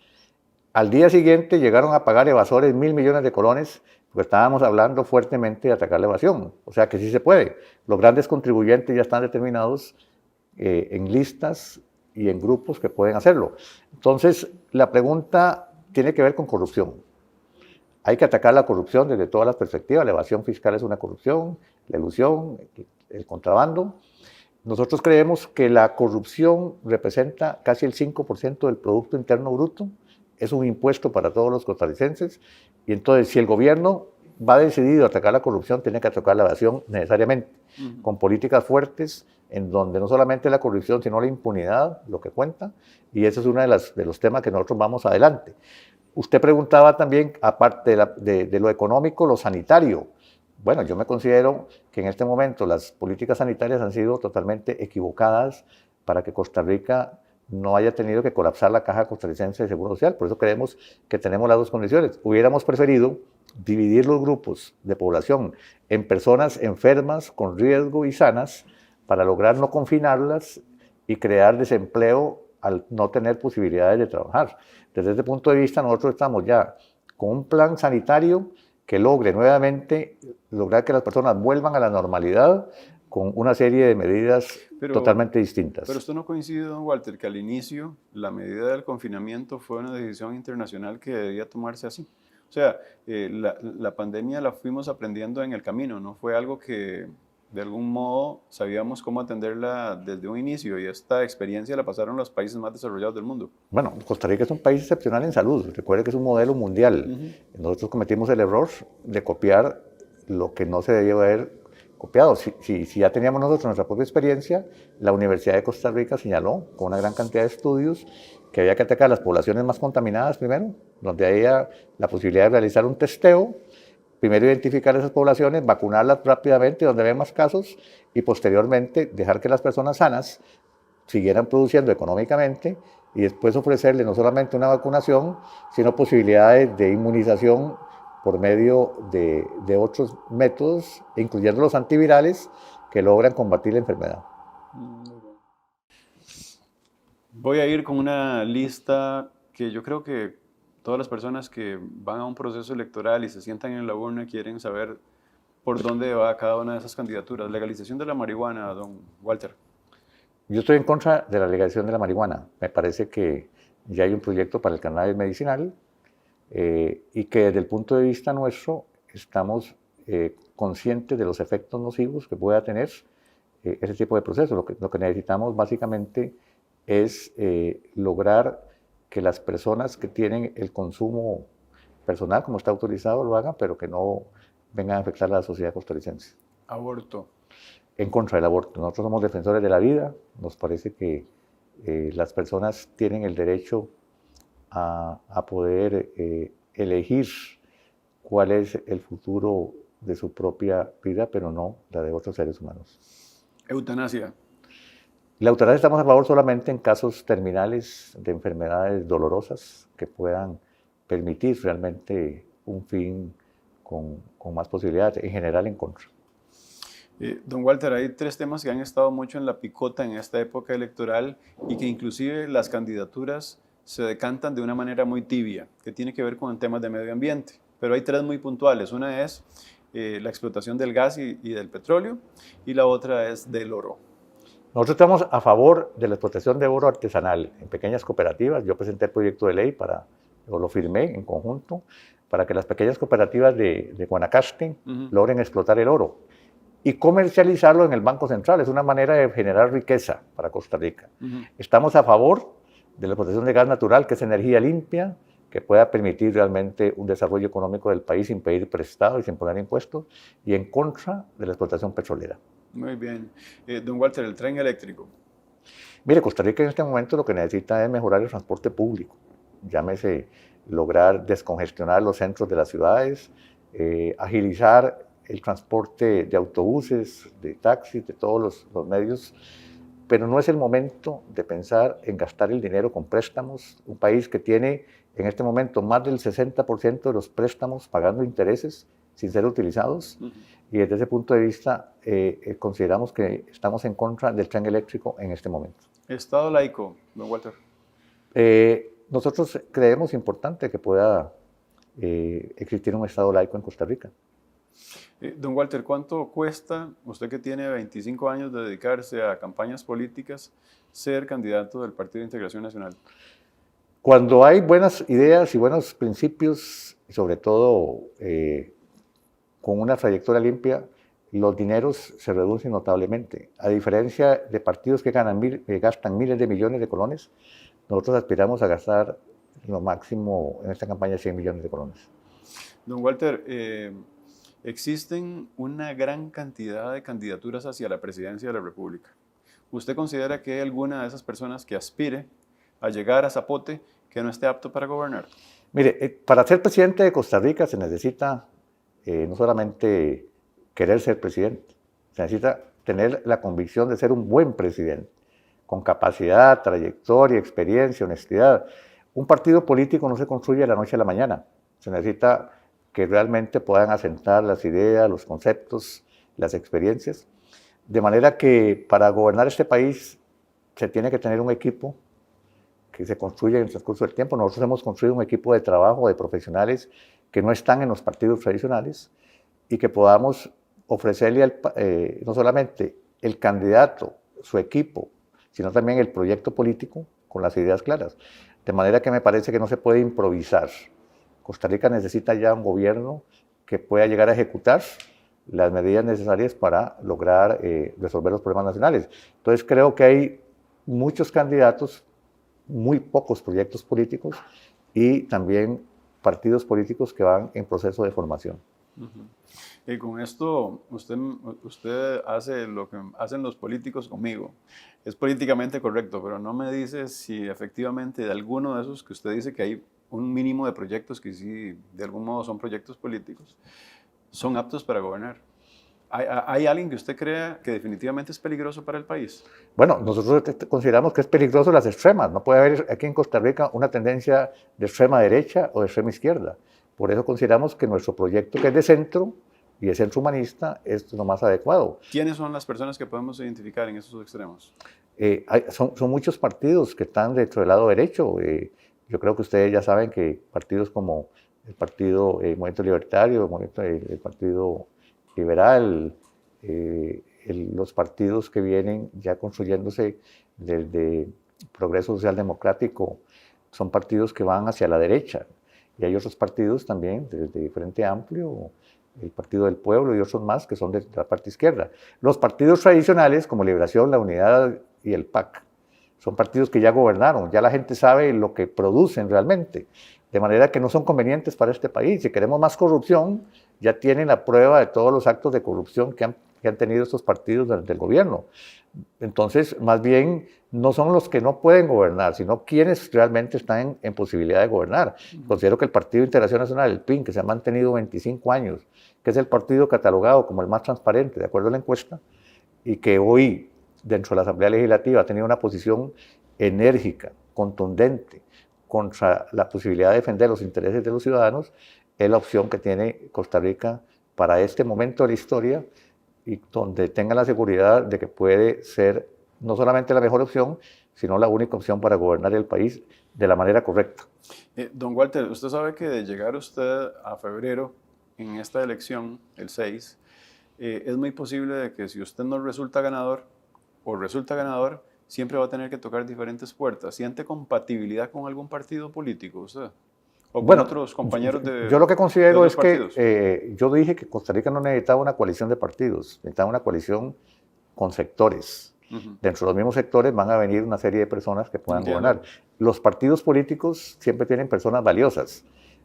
al día siguiente llegaron a pagar evasores 1.000 millones de colones, porque estábamos hablando fuertemente de atacar la evasión. O sea que sí se puede. Los grandes contribuyentes ya están determinados en listas y en grupos que pueden hacerlo. Entonces, la pregunta tiene que ver con corrupción. Hay que atacar la corrupción desde todas las perspectivas. La evasión fiscal es una corrupción, la ilusión, el contrabando. Nosotros creemos que la corrupción representa casi el 5% del Producto Interno Bruto. Es un impuesto para todos los costarricenses. Y entonces, si el gobierno va decidido a atacar la corrupción, tiene que atacar la evasión necesariamente, con políticas fuertes, en donde no solamente la corrupción, sino la impunidad, lo que cuenta. Y ese es uno de los temas que nosotros vamos adelante. Usted preguntaba también, aparte de lo económico, lo sanitario. Bueno, yo me considero que en este momento las políticas sanitarias han sido totalmente equivocadas para que Costa Rica no haya tenido que colapsar la Caja Costarricense de Seguro Social. Por eso creemos que tenemos las dos condiciones. Hubiéramos preferido dividir los grupos de población en personas enfermas, con riesgo y sanas, para lograr no confinarlas y crear desempleo al no tener posibilidades de trabajar. Desde este punto de vista, nosotros estamos ya con un plan sanitario que logre nuevamente lograr que las personas vuelvan a la normalidad con una serie de medidas totalmente distintas. Pero esto no coincide, don Walter, que al inicio la medida del confinamiento fue una decisión internacional que debía tomarse así. O sea, la pandemia la fuimos aprendiendo en el camino, no fue algo que de algún modo sabíamos cómo atenderla desde un inicio, y esta experiencia la pasaron los países más desarrollados del mundo. Bueno, Costa Rica es un país excepcional en salud. Recuerde que es un modelo mundial. Nosotros cometimos el error de copiar lo que no se debía haber copiado. Si ya teníamos nosotros nuestra propia experiencia, la Universidad de Costa Rica señaló con una gran cantidad de estudios que había que atacar las poblaciones más contaminadas primero, donde había la posibilidad de realizar un testeo, primero identificar esas poblaciones, vacunarlas rápidamente donde había más casos y posteriormente dejar que las personas sanas siguieran produciendo económicamente y después ofrecerle no solamente una vacunación, sino posibilidades de inmunización por medio de otros métodos, incluyendo los antivirales, que logran combatir la enfermedad. Voy a ir con una lista que yo creo que todas las personas que van a un proceso electoral y se sientan en la urna quieren saber por dónde va cada una de esas candidaturas. Legalización de la marihuana, don Walter. Yo estoy en contra de la legalización de la marihuana. Me parece que ya hay un proyecto para el cannabis medicinal y que desde el punto de vista nuestro estamos conscientes de los efectos nocivos que pueda tener ese tipo de procesos. Lo que necesitamos básicamente es lograr que las personas que tienen el consumo personal, como está autorizado, lo hagan, pero que no vengan a afectar a la sociedad costarricense. Aborto. En contra del aborto. Nosotros somos defensores de la vida. Nos parece que las personas tienen el derecho a poder elegir cuál es el futuro de su propia vida, pero no la de otros seres humanos. Eutanasia. La eutanasia estamos a favor solamente en casos terminales de enfermedades dolorosas que puedan permitir realmente un fin con más posibilidades, en general en contra. Don Walter, hay tres temas que han estado mucho en la picota en esta época electoral y que inclusive las candidaturas se decantan de una manera muy tibia, que tiene que ver con temas de medio ambiente. Pero hay tres muy puntuales. Una es la explotación del gas y del petróleo, y la otra es del oro. Nosotros estamos a favor de la explotación de oro artesanal en pequeñas cooperativas. Yo presenté el proyecto de ley lo firmé en conjunto, para que las pequeñas cooperativas de Guanacaste logren explotar el oro y comercializarlo en el Banco Central. Es una manera de generar riqueza para Costa Rica. Estamos a favor de la explotación de gas natural, que es energía limpia, que pueda permitir realmente un desarrollo económico del país sin pedir prestado y sin poner impuestos, y en contra de la explotación petrolera. Muy bien. Don Walter, el tren eléctrico. Mire, Costa Rica en este momento lo que necesita es mejorar el transporte público. Llámese lograr descongestionar los centros de las ciudades, agilizar el transporte de autobuses, de taxis, de todos los medios, pero no es el momento de pensar en gastar el dinero con préstamos. Un país que tiene en este momento más del 60% de los préstamos pagando intereses sin ser utilizados, y desde ese punto de vista consideramos que estamos en contra del tren eléctrico en este momento. Estado laico, don Walter. Nosotros creemos importante que pueda existir un Estado laico en Costa Rica. Don Walter, ¿cuánto cuesta, usted que tiene 25 años de dedicarse a campañas políticas, ser candidato del Partido de Integración Nacional? Cuando hay buenas ideas y buenos principios, y sobre todo con una trayectoria limpia, los dineros se reducen notablemente. A diferencia de partidos que gastan miles de millones de colones, nosotros aspiramos a gastar lo máximo en esta campaña 100 millones de colones. Don Walter, existen una gran cantidad de candidaturas hacia la presidencia de la República. ¿Usted considera que hay alguna de esas personas que aspire a llegar a Zapote que no esté apto para gobernar? Mire, para ser presidente de Costa Rica se necesita no solamente querer ser presidente, se necesita tener la convicción de ser un buen presidente, con capacidad, trayectoria, experiencia, honestidad. Un partido político no se construye de la noche a la mañana, se necesita que realmente puedan asentar las ideas, los conceptos, las experiencias, de manera que para gobernar este país se tiene que tener un equipo que se construye en el transcurso del tiempo. Nosotros hemos construido un equipo de trabajo de profesionales que no están en los partidos tradicionales y que podamos ofrecerle no solamente el candidato, su equipo, sino también el proyecto político con las ideas claras. De manera que me parece que no se puede improvisar. Costa Rica necesita ya un gobierno que pueda llegar a ejecutar las medidas necesarias para lograr resolver los problemas nacionales. Entonces creo que hay muchos candidatos, muy pocos proyectos políticos y también partidos políticos que van en proceso de formación. Y con esto usted hace lo que hacen los políticos conmigo. Es políticamente correcto, pero no me dice si efectivamente de alguno de esos que usted dice que hay un mínimo de proyectos que sí, de algún modo son proyectos políticos, son aptos para gobernar. ¿Hay alguien que usted crea que definitivamente es peligroso para el país? Bueno, nosotros consideramos que es peligroso las extremas. No puede haber aquí en Costa Rica una tendencia de extrema derecha o de extrema izquierda. Por eso consideramos que nuestro proyecto, que es de centro y de centro humanista, es lo más adecuado. ¿Quiénes son las personas que podemos identificar en esos extremos? Son muchos partidos que están dentro del lado derecho. Yo creo que ustedes ya saben que partidos como el Partido Movimiento Libertario, el Partido Liberal, los partidos que vienen ya construyéndose desde Progreso Social Democrático, son partidos que van hacia la derecha. Y hay otros partidos también, desde Frente Amplio, el Partido del Pueblo y otros más que son de la parte izquierda. Los partidos tradicionales, como Liberación, la Unidad y el PAC, son partidos que ya gobernaron, ya la gente sabe lo que producen realmente, de manera que no son convenientes para este país. Si queremos más corrupción, ya tienen la prueba de todos los actos de corrupción que han tenido estos partidos del gobierno. Entonces, más bien, no son los que no pueden gobernar, sino quienes realmente están en posibilidad de gobernar. Considero que el Partido de Integración Nacional, el PIN, que se ha mantenido 25 años, que es el partido catalogado como el más transparente, de acuerdo a la encuesta, y que hoy, dentro de la Asamblea Legislativa, ha tenido una posición enérgica, contundente, contra la posibilidad de defender los intereses de los ciudadanos, es la opción que tiene Costa Rica para este momento de la historia y donde tenga la seguridad de que puede ser no solamente la mejor opción, sino la única opción para gobernar el país de la manera correcta. Don Walter, usted sabe que de llegar usted a febrero en esta elección, el 6, es muy posible de que si usted no resulta ganador o resulta ganador, siempre va a tener que tocar diferentes puertas. ¿Siente compatibilidad con algún partido político usted? ¿O con otros compañeros de yo lo que considero de es que yo dije que Costa Rica no necesitaba una coalición de partidos, necesitaba una coalición con sectores. Dentro de los mismos sectores van a venir una serie de personas que puedan gobernar. Los partidos políticos siempre tienen personas valiosas,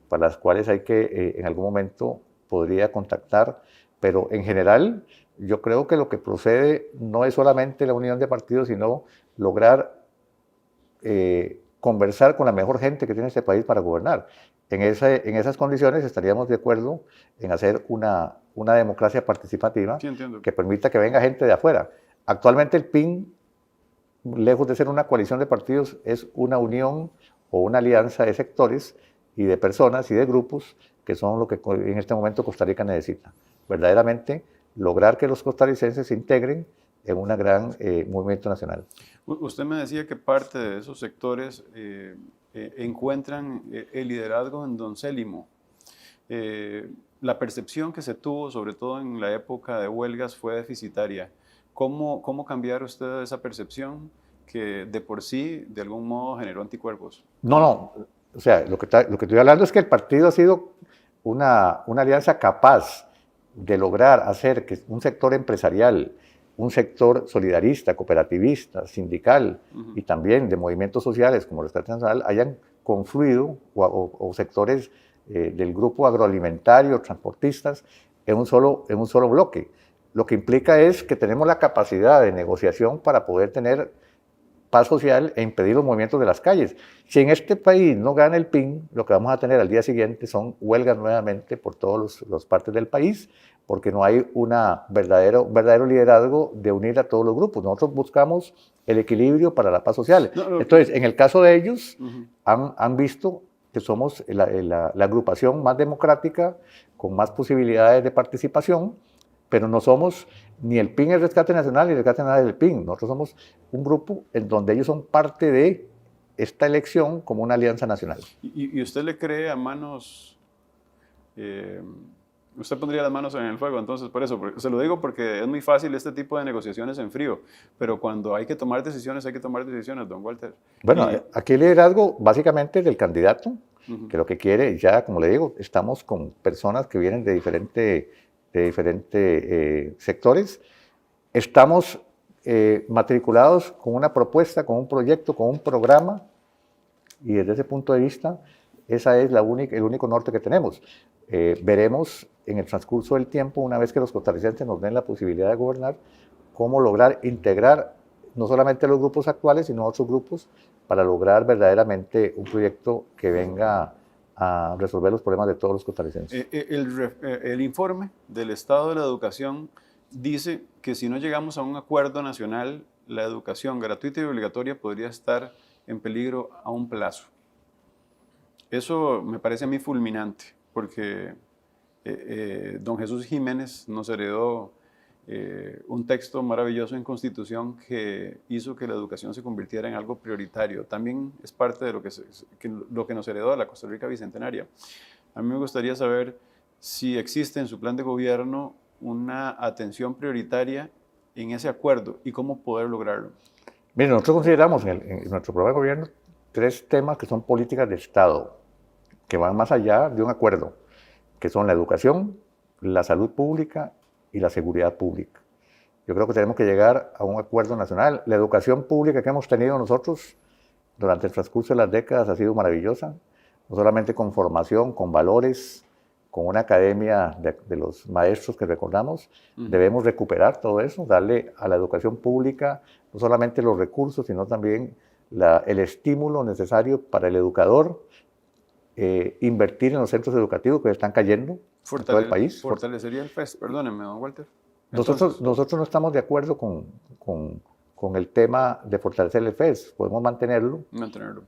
para las cuales hay que, en algún momento, podría contactar, pero en general, yo creo que lo que procede no es solamente la unión de partidos, sino lograr conversar con la mejor gente que tiene este país para gobernar. En esas condiciones estaríamos de acuerdo en hacer una democracia participativa que permita que venga gente de afuera. Actualmente el PIN, lejos de ser una coalición de partidos, es una unión o una alianza de sectores y de personas y de grupos que son lo que en este momento Costa Rica necesita. Verdaderamente lograr que los costarricenses se integren en un gran movimiento nacional. Usted me decía que parte de esos sectores encuentran el liderazgo en don Célimo. La percepción que se tuvo, sobre todo en la época de huelgas, fue deficitaria. ¿Cómo cambiar usted esa percepción que de por sí, de algún modo, generó anticuerpos? No. O sea, lo que estoy hablando es que el partido ha sido una alianza capaz de lograr hacer que un sector empresarial, un sector solidarista, cooperativista, sindical y también de movimientos sociales como Rescate Nacional hayan confluido, o sectores del grupo agroalimentario, transportistas, en un solo bloque. Lo que implica es que tenemos la capacidad de negociación para poder tener paz social e impedir los movimientos de las calles. Si en este país no gana el PIN, lo que vamos a tener al día siguiente son huelgas nuevamente por todas las partes del país, porque no hay un verdadero liderazgo de unir a todos los grupos. Nosotros buscamos el equilibrio para la paz social. Entonces, en el caso de ellos, han visto que somos la agrupación más democrática, con más posibilidades de participación, pero no somos ni el PIN el Rescate Nacional ni el Rescate Nacional del PIN. Nosotros somos un grupo en donde ellos son parte de esta elección como una alianza nacional. ¿Y usted le cree a manos... usted pondría las manos en el fuego, entonces por eso, se lo digo porque es muy fácil este tipo de negociaciones en frío, pero cuando hay que tomar decisiones, don Walter. Bueno, aquí el liderazgo básicamente es del candidato, que lo que quiere, ya como le digo, estamos con personas que vienen de diferentes sectores. Estamos matriculados con una propuesta, con un proyecto, con un programa, y desde ese punto de vista, ese es el único norte que tenemos. Veremos en el transcurso del tiempo, una vez que los costarricenses nos den la posibilidad de gobernar, cómo lograr integrar no solamente los grupos actuales, sino otros grupos, para lograr verdaderamente un proyecto que venga a resolver los problemas de todos los costarricenses. El informe del estado de la educación dice que si no llegamos a un acuerdo nacional, la educación gratuita y obligatoria podría estar en peligro a un plazo. Eso me parece a mí fulminante, porque don Jesús Jiménez nos heredó un texto maravilloso en Constitución que hizo que la educación se convirtiera en algo prioritario. También es parte de lo que nos heredó la Costa Rica Bicentenaria. A mí me gustaría saber si existe en su plan de gobierno una atención prioritaria en ese acuerdo y cómo poder lograrlo. Miren, nosotros consideramos en nuestro programa de gobierno 3 temas que son políticas de Estado, que van más allá de un acuerdo, que son la educación, la salud pública y la seguridad pública. Yo creo que tenemos que llegar a un acuerdo nacional. La educación pública que hemos tenido nosotros durante el transcurso de las décadas ha sido maravillosa, no solamente con formación, con valores, con una academia de los maestros que recordamos. Debemos recuperar todo eso, darle a la educación pública no solamente los recursos, sino también el estímulo necesario para el educador, invertir en los centros educativos que están cayendo en todo el país. Fortalecería el FES, perdónenme, don Walter. Nosotros no estamos de acuerdo con con el tema de fortalecer el FES. Podemos mantenerlo,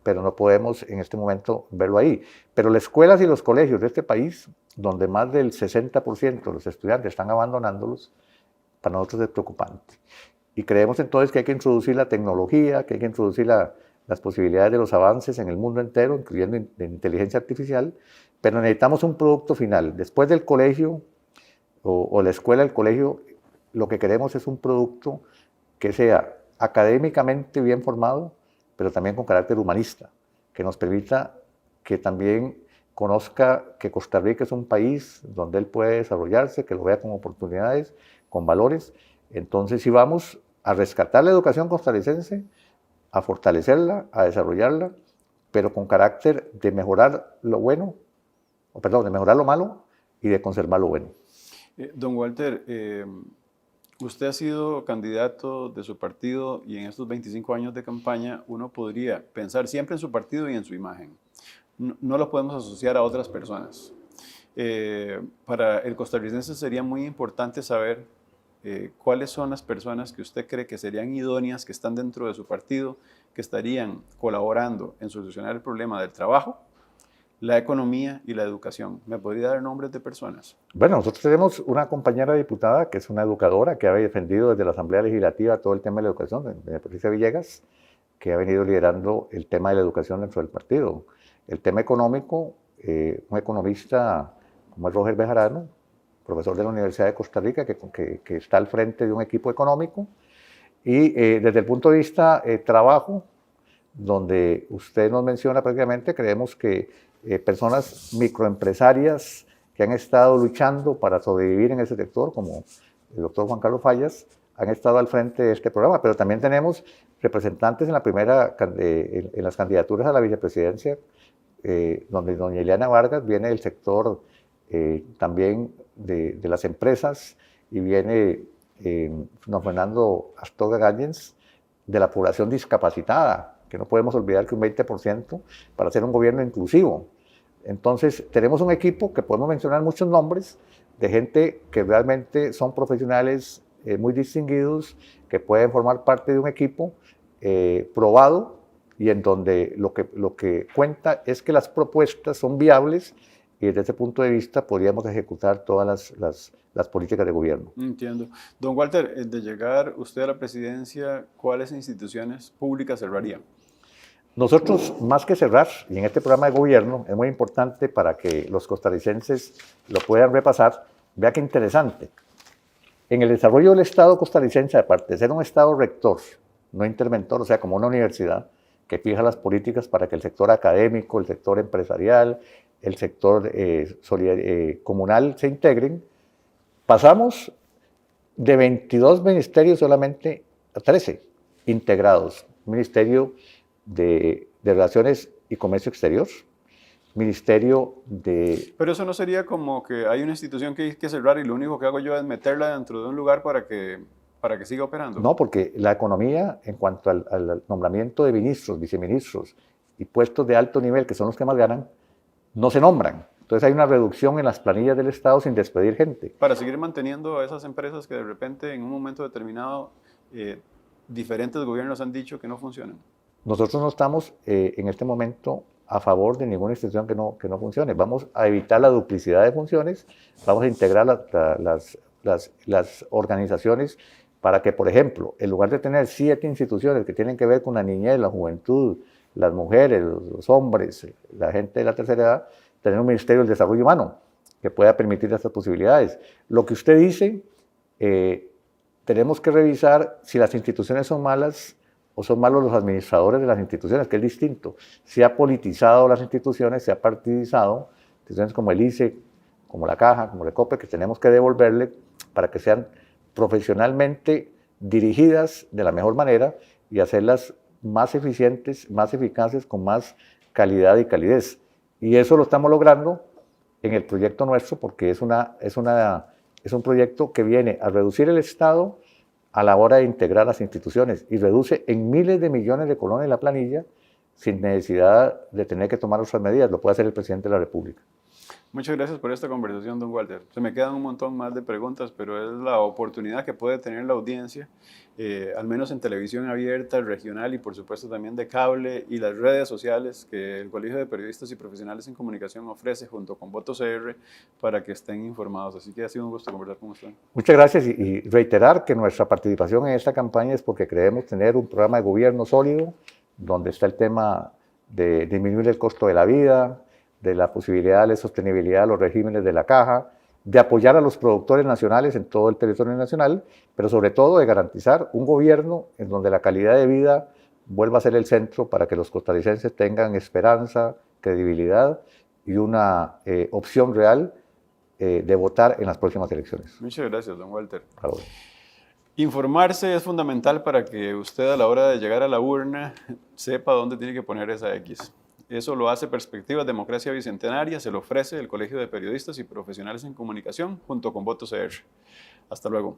pero no podemos en este momento verlo ahí. Pero las escuelas y los colegios de este país, donde más del 60% de los estudiantes están abandonándolos, para nosotros es preocupante. Y creemos entonces que hay que introducir la tecnología, que hay que introducir las posibilidades de los avances en el mundo entero, incluyendo inteligencia artificial, pero necesitamos un producto final. Después del colegio o la escuela, el colegio, lo que queremos es un producto que sea académicamente bien formado, pero también con carácter humanista, que nos permita que también conozca que Costa Rica es un país donde él puede desarrollarse, que lo vea con oportunidades, con valores. Entonces, si vamos a rescatar la educación costarricense, a fortalecerla, a desarrollarla, pero con carácter de mejorar lo bueno, de mejorar lo malo y de conservar lo bueno. Don Walter, usted ha sido candidato de su partido y en estos 25 años de campaña uno podría pensar siempre en su partido y en su imagen. No lo podemos asociar a otras personas. Para el costarricense sería muy importante saber cuáles son las personas que usted cree que serían idóneas, que están dentro de su partido, que estarían colaborando en solucionar el problema del trabajo, la economía y la educación. ¿Me podría dar nombres de personas? Bueno, nosotros tenemos una compañera diputada que es una educadora que ha defendido desde la Asamblea Legislativa todo el tema de la educación, doña Patricia Villegas, que ha venido liderando el tema de la educación dentro del partido. El tema económico, un economista como es Roger Bejarano, profesor de la Universidad de Costa Rica, que está al frente de un equipo económico. Y desde el punto de vista trabajo, donde usted nos menciona prácticamente, creemos que personas microempresarias que han estado luchando para sobrevivir en ese sector, como el doctor Juan Carlos Fallas, han estado al frente de este programa, pero también tenemos representantes en en las candidaturas a la vicepresidencia, donde doña Ileana Vargas viene del sector también de las empresas y viene don Fernando Astorga Gállez de la población discapacitada, que no podemos olvidar que un 20% para hacer un gobierno inclusivo. Entonces, tenemos un equipo que podemos mencionar muchos nombres de gente que realmente son profesionales muy distinguidos, que pueden formar parte de un equipo probado y en donde lo que cuenta es que las propuestas son viables y desde ese punto de vista podríamos ejecutar todas las políticas de gobierno. Entiendo. Don Walter, de llegar usted a la presidencia, ¿cuáles instituciones públicas cerraría? Nosotros, más que cerrar, y en este programa de gobierno, es muy importante para que los costarricenses lo puedan repasar, vea qué interesante. En el desarrollo del Estado costarricense, aparte de ser un Estado rector, no interventor, o sea, como una universidad, que fija las políticas para que el sector académico, el sector empresarial, el sector comunal se integren, pasamos de 22 ministerios solamente a 13 integrados. Ministerio de Relaciones y Comercio Exterior, Ministerio de... Pero eso no sería como que hay una institución que hay que cerrar y lo único que hago yo es meterla dentro de un lugar para que siga operando. No, porque la economía, en cuanto al nombramiento de ministros, viceministros y puestos de alto nivel, que son los que más ganan, no se nombran. Entonces hay una reducción en las planillas del Estado sin despedir gente. Para seguir manteniendo a esas empresas que de repente en un momento determinado diferentes gobiernos han dicho que no funcionan. Nosotros no estamos en este momento a favor de ninguna institución que no funcione. Vamos a evitar la duplicidad de funciones, vamos a integrar las organizaciones para que, por ejemplo, en lugar de tener 7 instituciones que tienen que ver con la niñez, la juventud, las mujeres, los hombres, la gente de la tercera edad, tener un Ministerio del Desarrollo Humano que pueda permitir estas posibilidades. Lo que usted dice, tenemos que revisar si las instituciones son malas o son malos los administradores de las instituciones, que es distinto. Se ha politizado las instituciones, se ha partidizado, instituciones como el ICE, como la Caja, como el ECOPE, que tenemos que devolverle para que sean profesionalmente dirigidas de la mejor manera y hacerlas más eficientes, más eficaces, con más calidad y calidez. Y eso lo estamos logrando en el proyecto nuestro porque es un proyecto que viene a reducir el Estado a la hora de integrar las instituciones y reduce en miles de millones de colones la planilla sin necesidad de tener que tomar otras medidas. Lo puede hacer el presidente de la República. Muchas gracias por esta conversación, don Walter. Se me quedan un montón más de preguntas, pero es la oportunidad que puede tener la audiencia, al menos en televisión abierta, regional y por supuesto también de cable y las redes sociales que el Colegio de Periodistas y Profesionales en Comunicación ofrece junto con Voto CR para que estén informados. Así que ha sido un gusto conversar con usted. Muchas gracias y reiterar que nuestra participación en esta campaña es porque creemos tener un programa de gobierno sólido donde está el tema de disminuir el costo de la vida, de la posibilidad de sostenibilidad de los regímenes de la caja, de apoyar a los productores nacionales en todo el territorio nacional, pero sobre todo de garantizar un gobierno en donde la calidad de vida vuelva a ser el centro para que los costarricenses tengan esperanza, credibilidad y una opción real de votar en las próximas elecciones. Muchas gracias, don Walter. Claro. Informarse es fundamental para que usted a la hora de llegar a la urna sepa dónde tiene que poner esa X. Eso lo hace Perspectivas Democracia Bicentenaria, se lo ofrece el Colegio de Periodistas y Profesionales en Comunicación junto con Voto CR. Hasta luego.